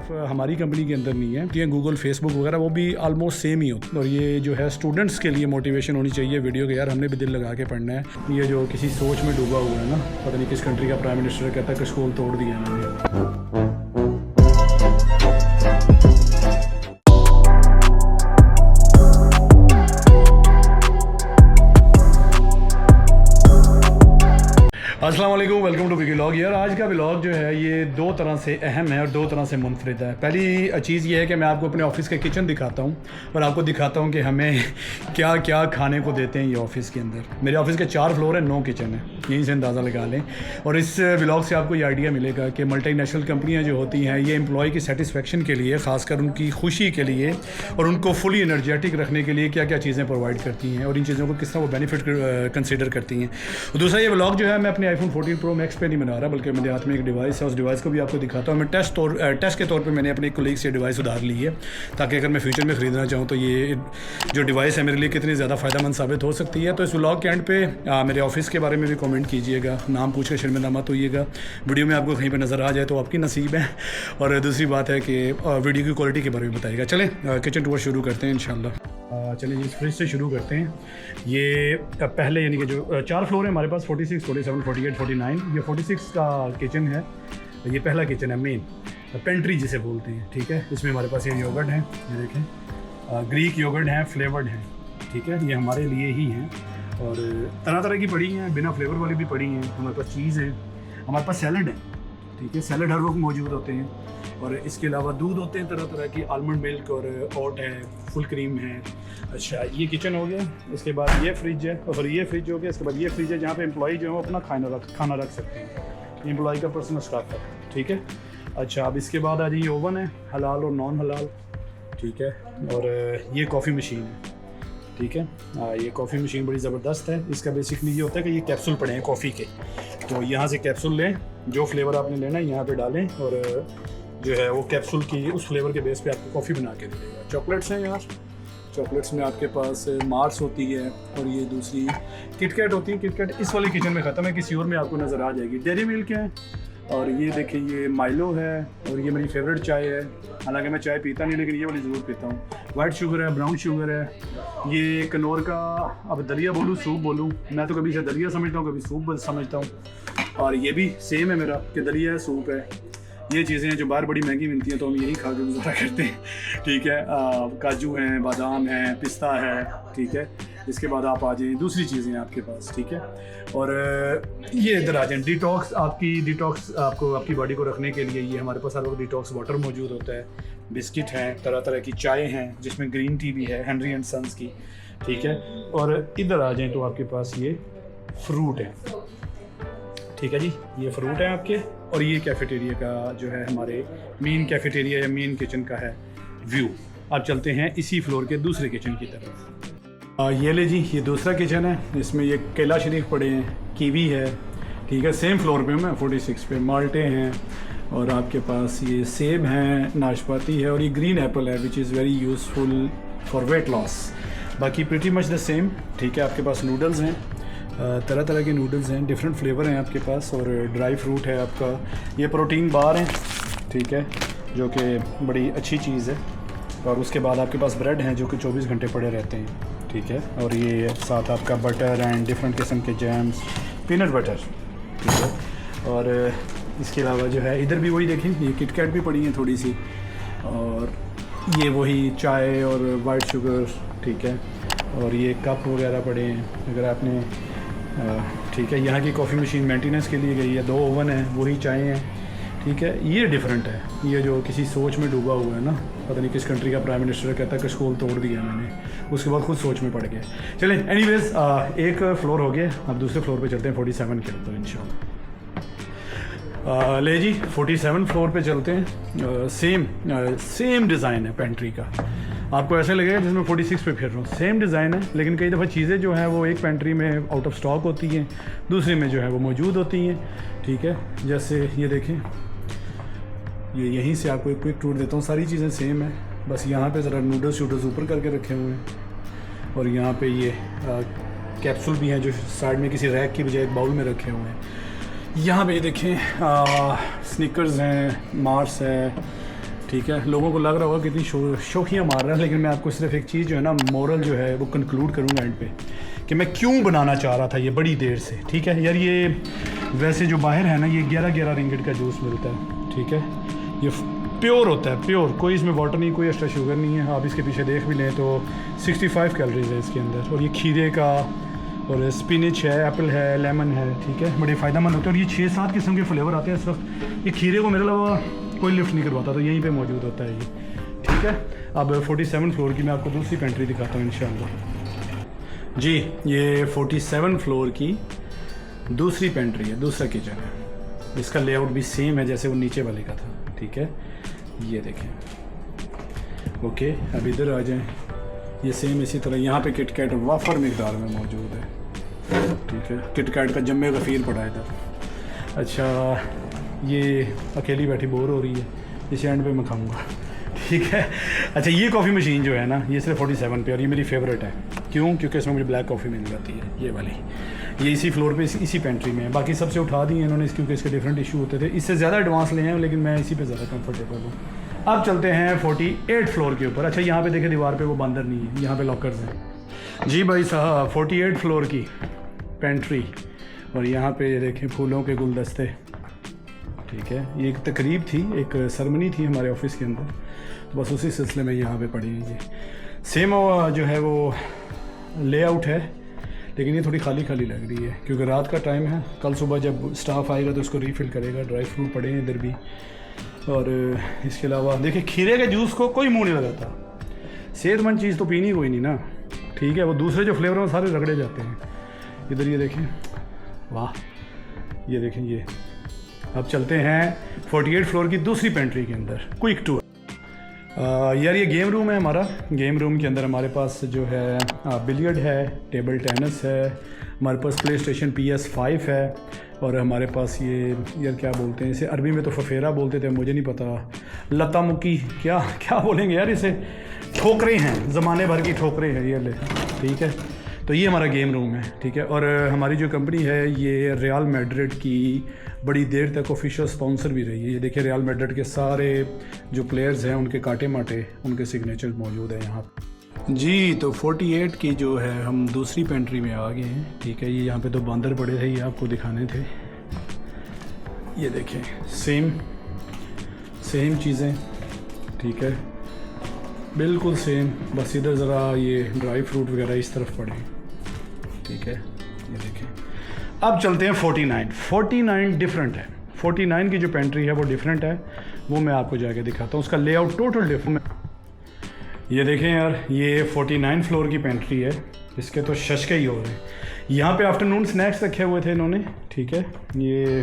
सिर्फ हमारी कंपनी के अंदर नहीं है, ये गूगल, फेसबुक वगैरह वो भी ऑलमोस्ट सेम ही होता है। और ये जो है स्टूडेंट्स के लिए मोटिवेशन होनी चाहिए वीडियो के, यार हमने भी दिल लगा के पढ़ना है। ये जो किसी सोच में डूबा हुआ है ना, पता नहीं किस कंट्री का प्राइम मिनिस्टर कहता है कि स्कूल तोड़ दिया मैंने। अस्सलाम वालेकुम, वेलकम टू बिग व्लॉग। यार आज का व्लॉग जो है ये दो तरह से अहम है और दो तरह से मुनफरिद है। पहली चीज़ ये है कि मैं आपको अपने ऑफिस का किचन दिखाता हूँ और आपको दिखाता हूँ कि हमें क्या क्या खाने को देते हैं ये ऑफ़िस के अंदर। मेरे ऑफिस के 4 फ्लोर है, 9 किचन है, यहीं से अंदाज़ा लगा लें। और इस व्लॉग से आपको ये आइडिया मिलेगा कि मल्टीनेशनल कंपनियाँ जो होती हैं ये एम्प्लॉय की सेटिस्फेक्शन के लिए, ख़ासकर उनकी खुशी के लिए और उनको फुली एनर्जेटिक रखने के लिए क्या क्या चीज़ें प्रोवाइड करती हैं और इन चीज़ों को किस तरह वो बेनिफिट कंसिडर करती हैं। और दूसरा ये व्लॉग जो है मैं अपने iPhone 14 Pro Max पे नहीं बना रहा, बल्कि मेरे हाथ में एक डिवाइस है, उस डिवाइस को भी आपको दिखाता हूँ। मैं टेस्ट के तौर पे मैंने अपने कोलीग से डिवाइस उधार ली है, ताकि अगर मैं फ्यूचर में ख़रीदना चाहूँ तो ये जो डिवाइस है मेरे लिए कितनी ज़्यादा फ़ायदेमंद साबित हो सकती है। तो इस व्लॉग के एंड पे मेरे ऑफिस के बारे में भी कमेंट कीजिएगा, नाम पूछ कर शर्मिंदा मत होइएगा। वीडियो में आपको कहीं पर नज़र आ जाए तो आपकी नसीब है। और दूसरी बात है कि वीडियो की क्वालिटी के बारे में बताइएगा। चलें किचन टूर शुरू करते हैं इंशाल्लाह। चलिए इस फ्रिज से शुरू करते हैं। ये पहले यानी कि जो 4 फ्लोर है हमारे पास, 46, 47, 48, 49, ये 46 का किचन है। ये पहला किचन है, मेन पेंट्री जिसे बोलते हैं, ठीक है। इसमें हमारे पास ये योगर्ट है, ये देखें, ग्रीक योगर्ट हैं, फ्लेवर्ड हैं, ठीक है, ये हमारे लिए ही हैं। और तरह तरह की पड़ी हैं, बिना फ्लेवर वाली भी पड़ी हैं। हमारे पास चीज़ है, हमारे पास सैलड है, ठीक है, सैलड हर वक्त मौजूद होते हैं। और इसके अलावा दूध होते हैं तरह तरह की, आलमंड मिल्क और ओट है, फुल क्रीम है। अच्छा, ये किचन हो गया। इसके बाद ये फ्रिज है और ये फ्रिज हो गया। इसके बाद ये फ्रिज है जहाँ पे एम्प्लॉई जो है वो अपना खाना रख सकते हैं, एम्प्लॉई का पर्सनल स्टाफ है, ठीक है। अच्छा, अब इसके बाद आ जाइए, ओवन है, हलाल और नॉन हलाल, ठीक है। और ये कॉफ़ी मशीन है, ठीक है। ये कॉफ़ी मशीन बड़ी ज़बरदस्त है। इसका बेसिकली ये होता है कि ये कैप्सूल पड़े हैं कॉफ़ी के, तो यहाँ से कैप्सूल लें, जो फ्लेवर आपने लेना है यहाँ पे डालें और जो है वो कैप्सूल की उस फ्लेवर के बेस पे आपको कॉफ़ी बना के दे देगा। चॉकलेट्स हैं यार, चॉकलेट्स में आपके पास मार्स होती है और ये दूसरी किटकैट होती है। किटकैट इस वाले किचन में ख़त्म है, किसी और में आपको नज़र आ जाएगी। डेयरी मिल्क है और ये देखिए ये माइलो है और ये मेरी फेवरेट चाय है। हालांकि मैं चाय पीता नहीं, लेकिन ये वाली ज़रूर पीता हूँ। वाइट शुगर है, ब्राउन शुगर है, ये कनौर का, अब दलिया बोलूँ सूप बोलूँ, मैं तो कभी इसे दलिया समझता हूँ, कभी सूप समझता हूँ। और ये भी सेम है मेरा कि दलिया है, सूप है। ये चीज़ें हैं जो बाहर बड़ी महंगी मिलती हैं, तो हम यही खा के गुजारा करते हैं, ठीक है। काजू हैं, बादाम है, पिस्ता है, ठीक है। इसके बाद आप आ जाएँ, दूसरी चीज़ें हैं आपके पास, ठीक है। और ये इधर आ जाएँ, डिटॉक्स, आपको आपकी बॉडी को रखने के लिए ये हमारे पास हर वक्त डिटॉक्स वाटर मौजूद होता है। बिस्किट हैं, तरह तरह की चाय हैं, जिसमें ग्रीन टी भी है, हेनरी एंड सन्स की, ठीक है। और इधर आ जाएँ तो आपके पास ये फ्रूट है, ठीक है जी, ये फ्रूट है आपके। और ये कैफेटेरिया का जो है हमारे मेन कैफेटेरिया या मेन किचन का है व्यू। अब चलते हैं इसी फ्लोर के दूसरे किचन की तरफ। ये ले जी, ये दूसरा किचन है। इसमें ये केला शरीफ पड़े हैं, कीवी है, ठीक है। सेम फ्लोर पे मैं 46 पे, माल्टे हैं और आपके पास ये सेब हैं, नाशपाती है और ये ग्रीन एप्पल है, which is very useful for weight loss. बाकी प्रीटी मच द सेम, ठीक है। आपके पास नूडल्स हैं, तरह तरह के नूडल्स हैं, डिफरेंट फ्लेवर हैं आपके पास। और ड्राई फ्रूट है आपका, ये प्रोटीन बार हैं, ठीक है, जो कि बड़ी अच्छी चीज़ है। और उसके बाद आपके पास ब्रेड हैं जो कि 24 घंटे पड़े रहते हैं, ठीक है। और ये साथ आपका बटर एंड डिफरेंट किस्म के जैम्स, पीनट बटर, ठीक है। और इसके अलावा जो है इधर भी वही देखें, ये किटकैट भी पड़ी हैं थोड़ी सी, और ये वही चाय और वाइट शुगर, ठीक है। और ये कप वगैरह पड़े हैं अगर आपने, ठीक है। यहाँ की कॉफ़ी मशीन मेंटेनेंस के लिए गई है, 2 ओवन है, वही चाय हैं, ठीक है। ये डिफरेंट है, ये जो किसी सोच में डूबा हुआ है ना, पता नहीं किस कंट्री का प्राइम मिनिस्टर कहता है कि स्कूल तोड़ दिया मैंने, उसके बाद खुद सोच में पड़ गया। चलें, एनीवेज एक फ्लोर हो गया, अब दूसरे फ्लोर पे चलते हैं 47 के ऊपर इंशाल्लाह। ले जी 47 फ्लोर पे चलते हैं। सेम डिज़ाइन है पेंट्री का, आपको ऐसे लगेगा जिसमें 46 पे फिर रहा हूँ। सेम डिज़ाइन है, लेकिन कई दफ़ा चीज़ें जो हैं वो एक पेंट्री में आउट ऑफ स्टॉक होती हैं, दूसरी में जो है वो मौजूद होती हैं, ठीक है। जैसे ये देखें, ये यहीं से आपको एक क्विक टूर देता हूँ। सारी चीज़ें सेम है, बस यहाँ पे ज़रा नूडल्स ऊपर करके रखे हुए हैं और यहाँ पे ये कैप्सूल भी हैं जो साइड में किसी रैक की बजाय एक बाउल में रखे हुए हैं। यहाँ पे देखें स्निकर्स हैं, मार्स है, ठीक है, लोगों को लग रहा होगा कितनी शौकियाँ मार रहा है, लेकिन मैं आपको सिर्फ एक चीज़ जो है ना मोरल जो है वो कंक्लूड करूँगा एंड पे कि मैं क्यों बनाना चाह रहा था ये बड़ी देर से। ठीक है यार, ये वैसे जो बाहर है ना ये 11 रिंगिट का जूस मिलता है। ठीक है, ये प्योर होता है, प्योर, कोई इसमें वाटर नहीं, कोई एक्स्ट्रा शुगर नहीं है। आप इसके पीछे देख भी लें तो 65 कैलोरीज है इसके अंदर। और ये खीरे का और स्पिनिच है, एप्पल है, लेमन है। ठीक है, बड़े फ़ायदेमंद होते हैं। और ये 6-7 किस्म के फ्लेवर आते हैं इस वक्त। ये खीरे को मेरे अलावा कोई लिफ्ट नहीं करवाता, तो यहीं पे मौजूद होता है ये। ठीक है, अब 47 फ्लोर की मैं आपको दूसरी पेंट्री दिखाता हूँ इंशाल्लाह। जी, ये 47 फ्लोर की दूसरी पेंट्री है, दूसरा किचन है। इसका लेआउट भी सेम है जैसे वो नीचे वाले का था। ठीक है, ये देखें। ओके, अब इधर आ जाएं। ये सेम इसी तरह यहाँ पे किटकैट वाफर मिकदार में मौजूद है। ठीक है, किटकैट का जम्मे गफ़ीर पड़ा है इधर। अच्छा, ये अकेली बैठी बोर हो रही है, इस एंड पे मैं खाऊंगा। ठीक है, अच्छा ये कॉफ़ी मशीन जो है ना ये सिर्फ 47 पे, और ये मेरी फेवरेट है। क्यों? क्योंकि इसमें मुझे ब्लैक कॉफ़ी मिल जाती है, ये वाली। ये इसी फ्लोर पे इसी पेंट्री में है। बाकी सबसे उठा दिए इन्होंने क्योंकि इसके डिफरेंट इशू होते थे। इससे ज़्यादा एडवांस ले हैं, लेकिन मैं इसी पे ज़्यादा कंफर्टेबल हूँ। अब चलते हैं 48 फ्लोर के ऊपर। अच्छा, यहाँ पे देखें दीवार पे वो बंदर नहीं है, यहाँ पे लॉकर्स हैं। जी भाई साहब, 48 फ्लोर की पेंट्री, और यहाँ पे ये देखें फूलों के गुलदस्ते। ठीक है, ये एक तकरीब थी, एक सरमनी थी हमारे ऑफिस के अंदर, तो बस उसी सिलसिले में यहाँ पे पड़ी है। ये सेम जो है वो लेआउट है, लेकिन ये थोड़ी खाली खाली लग रही है क्योंकि रात का टाइम है। कल सुबह जब स्टाफ आएगा तो उसको रीफ़िल करेगा। ड्राई फ्रूट पड़े हैं इधर भी, और इसके अलावा देखिए खीरे के जूस को कोई मुंह नहीं लगाता। सेहतमंद चीज़ तो पीनी कोई नहीं ना। ठीक है, वो दूसरे जो फ्लेवर हैं सारे रगड़े जाते हैं। इधर ये देखें, वाह, ये देखें ये। अब चलते हैं 48 फ्लोर की दूसरी पेंट्री के अंदर, क्विक टूर। यार ये गेम रूम है हमारा। गेम रूम के अंदर हमारे पास जो है बिलियर्ड है, टेबल टेनिस है, हमारे पास प्ले स्टेशन PS5 है, और हमारे पास ये यार क्या बोलते हैं इसे, अरबी में तो फफेरा बोलते थे, मुझे नहीं पता, लता मुक्की क्या क्या बोलेंगे यार इसे, ठोकरें हैं, ज़माने भर की ठोकरें हैं ये ले। ठीक है, तो ये हमारा गेम रूम है। ठीक है, और हमारी जो कंपनी है ये रियल मैड्रिड की बड़ी देर तक ऑफिशियल स्पॉन्सर भी रही है। ये देखिए रियल मैड्रिड के सारे जो प्लेयर्स हैं उनके कांटे माटे, उनके सिग्नेचर मौजूद हैं यहाँ पे। जी, तो 48 की जो है हम दूसरी पेंट्री में आ गए हैं। ठीक है, ये यहाँ पे तो बंदर पड़े थे, ये आपको दिखाने थे। ये देखें सेम चीज़ें। ठीक है, बिल्कुल सेम, बस इधर ज़रा ये ड्राई फ्रूट वगैरह इस तरफ पड़े। ठीक है, ये देखें। अब चलते हैं 49 डिफरेंट है। 49 की जो पेंट्री है वो डिफरेंट है, वो मैं आपको जाके दिखाता हूँ। उसका लेआउट टोटल डिफरेंट। ये देखें यार, ये 49 फ्लोर की पेंट्री है, इसके तो शशके ही हो रहे हैं। यहाँ पे आफ्टरनून स्नैक्स रखे हुए थे इन्होंने। ठीक है, ये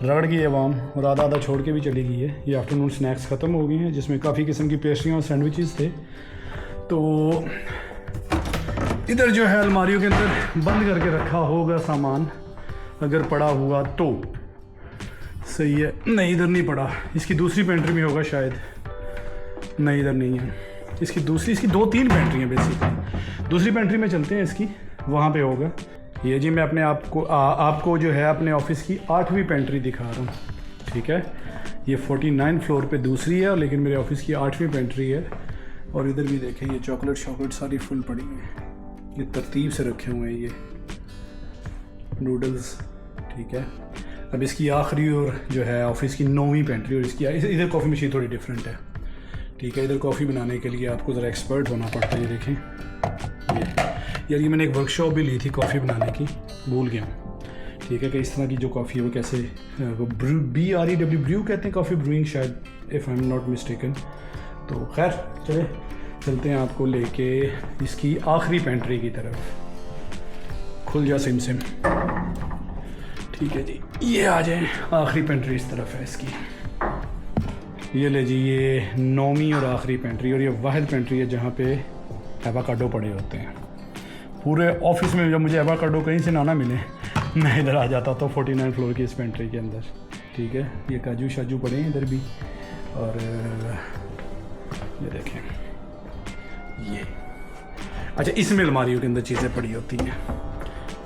रगड़ गई आवाम और आधा छोड़ के भी चली गई है। ये आफ्टरनून स्नैक्स ख़त्म हो गए हैं, जिसमें काफ़ी किस्म की पेस्ट्रियाँ और सैंडविचेस थे। तो इधर जो है अलमारियों के अंदर बंद करके रखा होगा सामान, अगर पड़ा हुआ तो सही है। नहीं, इधर नहीं पड़ा, इसकी दूसरी पेंट्री में होगा शायद। नहीं, इधर नहीं है। इसकी 2-3 पेंट्री हैं बेसिकली। दूसरी पेंट्री में चलते हैं, इसकी वहाँ पे होगा। ये जी मैं अपने आपको जो है अपने ऑफिस की 8वीं पेंट्री दिखा रहा हूँ। ठीक है, ये 49 फ्लोर पे दूसरी है, लेकिन मेरे ऑफिस की 8वीं पेंट्री है। और इधर भी देखें, ये चॉकलेट सारी फुल पड़ी हैं, ये तरतीब से रखे हुए हैं ये नूडल्स। ठीक है, अब इसकी आखिरी और जो है ऑफिस की 9वीं पेंट्री, और इसकी इधर कॉफ़ी मशीन थोड़ी डिफरेंट है। ठीक है, इधर कॉफ़ी बनाने के लिए आपको ज़रा एक्सपर्ट होना पड़ता है। ये देखें, ये मैंने एक वर्कशॉप भी ली थी कॉफ़ी बनाने की, भूल गया हूँ। ठीक है, कि इस तरह की जो कॉफ़ी है वो कैसे, वो BREW ब्रू कहते हैं, कॉफ़ी ब्रूइंग शायद, if I am not mistaken. तो खैर चलते हैं आपको लेके इसकी आखिरी पेंट्री की तरफ। खुल जा सिम। ठीक है जी, ये आ जाए, आखिरी पेंट्री इस तरफ है इसकी। ये ले जी, ये 9वीं और आखिरी पेंट्री, और ये वाहिद पेंट्री है जहाँ पे एवोकाडो पड़े होते हैं। पूरे ऑफिस में जब मुझे एवोकाडो कहीं से ना मिले, मैं इधर आ जाता तो 49 फ्लोर की इस पेंट्री के अंदर। ठीक है, ये काजू शाजू पड़े हैं इधर भी, और ये देखें ये। अच्छा, इसमें अलमारियों के अंदर चीज़ें पड़ी होती हैं,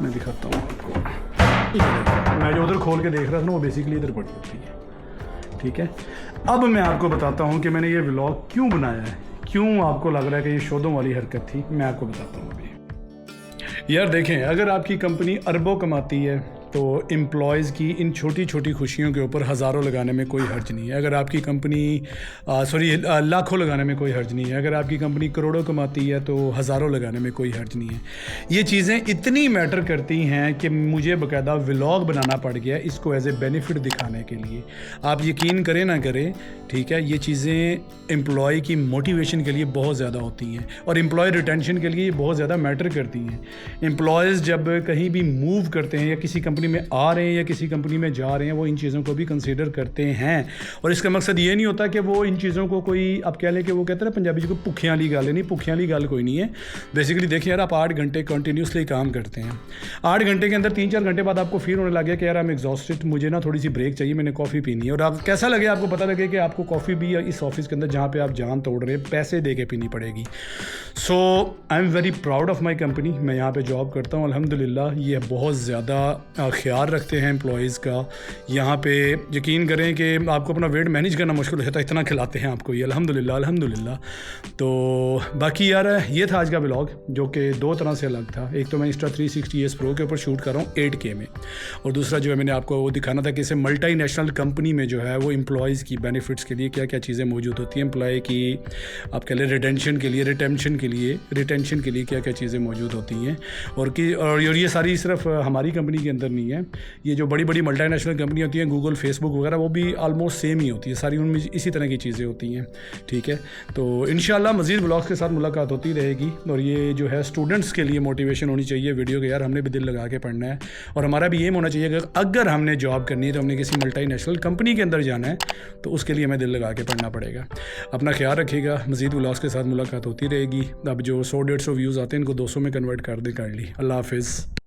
मैं दिखाता हूँ आपको। मैं जो उधर खोल के देख रहा था ना, वो बेसिकली इधर पड़ी होती है। ठीक है। अब मैं आपको बताता हूँ कि मैंने ये व्लॉग क्यों बनाया है, क्यों आपको लग रहा है कि ये शोधों वाली हरकत थी। मैं आपको बताता हूँ अभी। यार देखें, अगर आपकी कंपनी अरबों कमाती है तो एम्प्लॉयज़ की इन छोटी छोटी खुशियों के ऊपर हज़ारों लगाने में कोई हर्ज नहीं है। अगर आपकी कंपनी लाखों लगाने में कोई हर्ज नहीं है। अगर आपकी कंपनी करोड़ों कमाती है तो हज़ारों लगाने में कोई हर्ज नहीं है। ये चीज़ें इतनी मैटर करती हैं कि मुझे बाकायदा व्लॉग बनाना पड़ गया इसको एज ए बेनिफिट दिखाने के लिए। आप यकीन करें ना करें, ठीक है, ये चीज़ें एम्प्लॉय की मोटिवेशन के लिए बहुत ज़्यादा होती हैं और एम्प्लॉय रिटेंशन के लिए बहुत ज़्यादा मैटर करती हैं। एम्प्लॉयज़ जब कहीं भी मूव करते हैं या किसी कंपनी में आ रहे हैं या किसी कंपनी में जा रहे हैं, वो इन चीज़ों को भी कंसीडर करते हैं। और इसका मकसद ये नहीं होता कि वो इन चीज़ों को कोई, आप कह लें कि वो कहते हैं पंजाबी जी को भुखियां वाली गल है, नहीं, भुखियां वाली गल कोई नहीं है। बेसिकली देखिए यार, आप 8 घंटे कंटिन्यूसली काम करते हैं, 8 घंटे के अंदर 3-4 घंटे बाद आपको फील होने लगे कि यार आई एम एग्जॉस्टेड, मुझे ना थोड़ी सी ब्रेक चाहिए, मैंने कॉफ़ी पीनी है। और आप कैसा लगे, आपको पता लगे कि आपको कॉफ़ी भी इस ऑफिस के अंदर जहाँ पे आप जान तोड़ रहे हैं पैसे दे के पीनी पड़ेगी। So I am very proud of my company. मैं यहाँ पे जॉब करता हूँ अल्हम्दुलिल्लाह। ये बहुत ज़्यादा ख्याल रखते हैं एम्प्लॉयज़ का। यहाँ पे यकीन करें कि आपको अपना वेट मैनेज करना मुश्किल हो जाता है, इतना खिलाते हैं आपको ये, अल्हम्दुलिल्लाह अल्हम्दुलिल्लाह। तो बाकी यार ये था आज का व्लॉग, जो कि 2 तरह से अलग था। एक तो मैं इंस्टा 360S Pro के ऊपर शूट कर रहा हूँ 8K में, और दूसरा जो है मैंने आपको वो दिखाना था कि इसे मल्टीनेशनल कंपनी में जो है वो एम्प्लॉयज़ की बेनिफिट्स के लिए क्या क्या चीज़ें मौजूद होती हैं, एम्प्लॉय की आप कह लें रिटेंशन के लिए क्या क्या चीज़ें मौजूद होती हैं। और ये सारी सिर्फ हमारी कंपनी के अंदर नहीं है, ये जो बड़ी बड़ी मल्टीनेशनल कंपनी होती हैं, गूगल, फेसबुक वगैरह, वो भी ऑलमोस्ट सेम ही होती है सारी, उनमें इसी तरह की चीज़ें होती हैं। ठीक है, तो इंशाल्लाह मज़ीद व्लॉग्स के साथ मुलाकात होती रहेगी। और ये जो है स्टूडेंट्स के लिए मोटिवेशन होनी चाहिए वीडियो के, यार हमने भी दिल लगा के पढ़ना है और हमारा भी एम होना चाहिए कि अगर हमने जॉब करनी है तो हमने किसी मल्टीनेशनल कंपनी के अंदर जाना है तो उसके लिए हमें दिल लगा के पढ़ना पड़ेगा। अपना ख्याल रखिएगा, मज़ीद व्लॉग्स के साथ मुलाकात होती रहेगी। अब जो 100-150 व्यूज़ आते हैं इनको 200 में कन्वर्ट कर ली। अल्लाह हाफिज़।